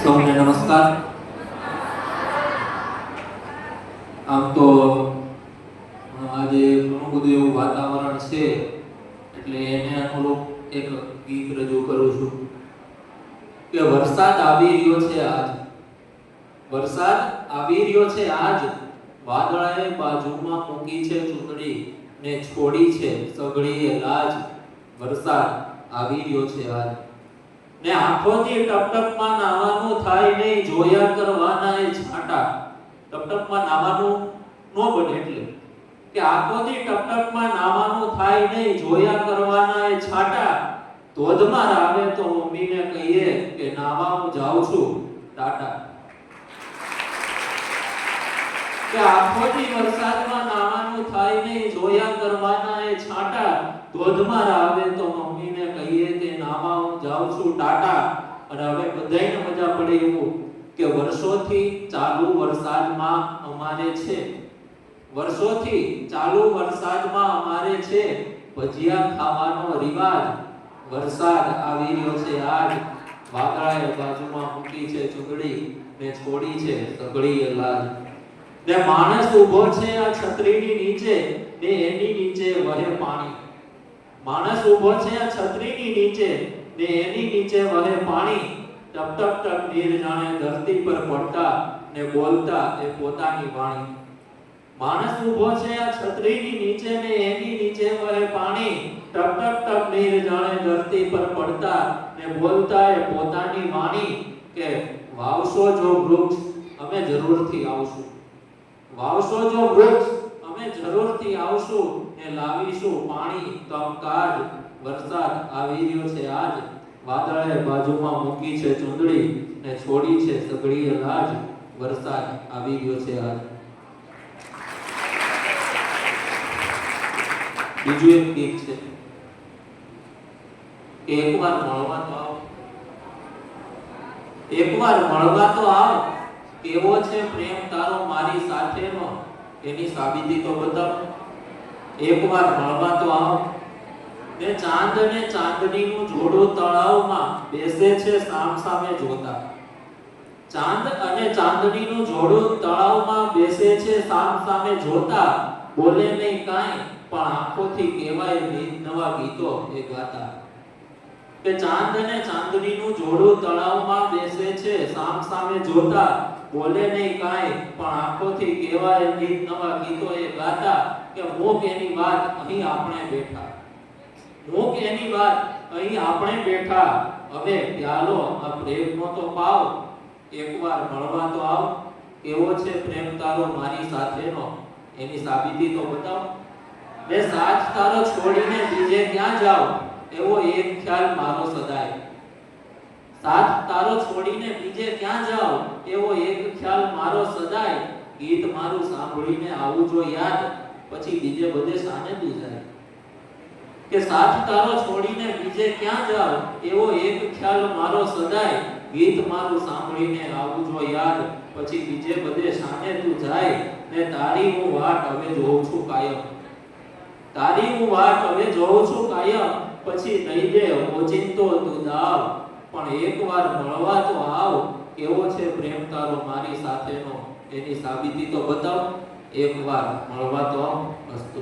સૌને નમસ્કાર। આમ તો આજે ઘણું બધું એવું વાતાવરણ છે એટલે એને અનુરૂપ એક ગીત રજૂ કરું છું કે વરસાદ આવી રહ્યો છે આજ, વરસાદ આવી રહ્યો છે આજ, વાદળાએ બાજુમાં મૂકી છે ચૂંદડી ને છોડી છે સગડીએ લાજ। વરસાદ આવી રહ્યો છે આજ ને આંખોથી ટપટપમાં નાવાનું થાય નહીં, જોયા કરવાના એ છાંટા। ટપટપમાં નાવાનું નો બને એટલે કે આંખોથી ટપટપમાં નાવાનું થાય નહીં, જોયા કરવાના એ છાંટા। ધોધમાર આવે તો મમ્મીને કહીએ કે નાવા હું જાઉં છું ટાટા। કે આંખોથી વરસાદમાં નાવાનું થાય નહીં, જોયા કરવાના એ છાંટા। ધોધમાર આવે તો મમ્મીને કહીએ કે નાવા હું જાઉં છું ટાટા। અને હવે બધાયને મજા પડે એવું કે વર્ષોથી ચાલુ વરસાદમાં અમારે છે, વર્ષોથી ચાલુ વરસાદમાં અમારે છે ભજીયા ખાવાનો રિવાજ। વરસાદ આવી રહ્યો છે આજ, વાદળાએ બાજુમાં મૂકી છે ચૂંદડી ને છોડી છે સગડીએ લાજ। ને માણસ ઊભો છે આ છત્રીની નીચે ને એની નીચે વહે પાણી। માણસ ઊભો છે આ છત્રીની નીચે ને એની નીચે વહે પાણી। ટપ ટપ ટપ નીર જાણે ધરતી પર પડતા ને બોલતા એ પોતાની વાણી। માણસ ઊભો છે આ છત્રીની નીચે ને એની નીચે વહે પાણી। ટપ ટપ ટપ નીર જાણે ધરતી પર પડતા ને બોલતા એ પોતાની વાણી। કે વાવશો જો વૃક્ષ અમે જરૂરથી આવશું, વાવશો જો વૃક્ષ અમે જરૂરથી આવશું ને લાવીશું પાણી કામકાજ। વરસાદ આવી રહ્યો છે આજ, વાદળે બાજુમાં મૂકી છે ચૂંદડી ને છોડી છે સગડીએ લાજ। વરસાદ આવી રહ્યો છે આજ। બીજું એક ગીત છે કે એકવાર મળવા તો આવ, એકવાર મળવા તો આવ, કેવો છે પ્રેમ તારો મારી સાથેનો એની સાબિતી તો બતાવ। એકવાર મળવા તો આવ ને ચાંદ અને ચાંદનીનું જોડું તળાવમાં બેસે છે સામ સામે જોતા। ચાંદ અને ચાંદનીનું જોડું તળાવમાં બેસે છે સામ સામે જોતા। બોલે નહીં કાંઈ પણ આંખોથી કહેવાય નવા ગીતો એ ગાતા। કે ચાંદ અને ચાંદનીનું જોડું તળાવમાં બેસે છે સામ સામે જોતા। બોલે નહીં કાંઈ પણ આંખોથી કહેવાય નવા ગીતો એ ગાતા। કે મૂક એની વાત અહીં આપણે બેઠા, મૂક એની વાત અહીં આપણે બેઠા। હવે પ્યાલો આ પ્રેમનો તો પાવ, એકવાર મળવા તો આવ, કેવો છે પ્રેમ તારો મારી સાથેનો એની સાબિતી તો બતાવ। ને સાથ તારો છોડીને બીજે ક્યાં જાવ, એવો એક ખ્યાલ મારો સદાય। સાથ તારો છોડીને બીજે ક્યાં જાવ, એવો એક ખ્યાલ મારો સદાય। ગીત મારું સાંભળીને આવું જો યાદ, પછી બીજે બધે સાને તું જાય। કે સાથ તારો છોડીને બીજે ક્યાં જાવ, એવો એક ખ્યાલ મારો સદાય। ગીત મારું સાંભળીને આવું જો યાદ, પછી બીજે બધે સાને તું જાય। ને તારી હું વાટ હવે જોઉં છું કાયમ, તારી હું વાટ હવે જોઉં છું કાયમ। પછી નહીં દે ઓચિંતો તું દાવ, પણ એકવાર મળવા તો આવ, કેવો છે પ્રેમ તારો મારી સાથેનો એની સાબિતી તો બતાવ। એકવાર મળવા તો આવ। અસ્તુ।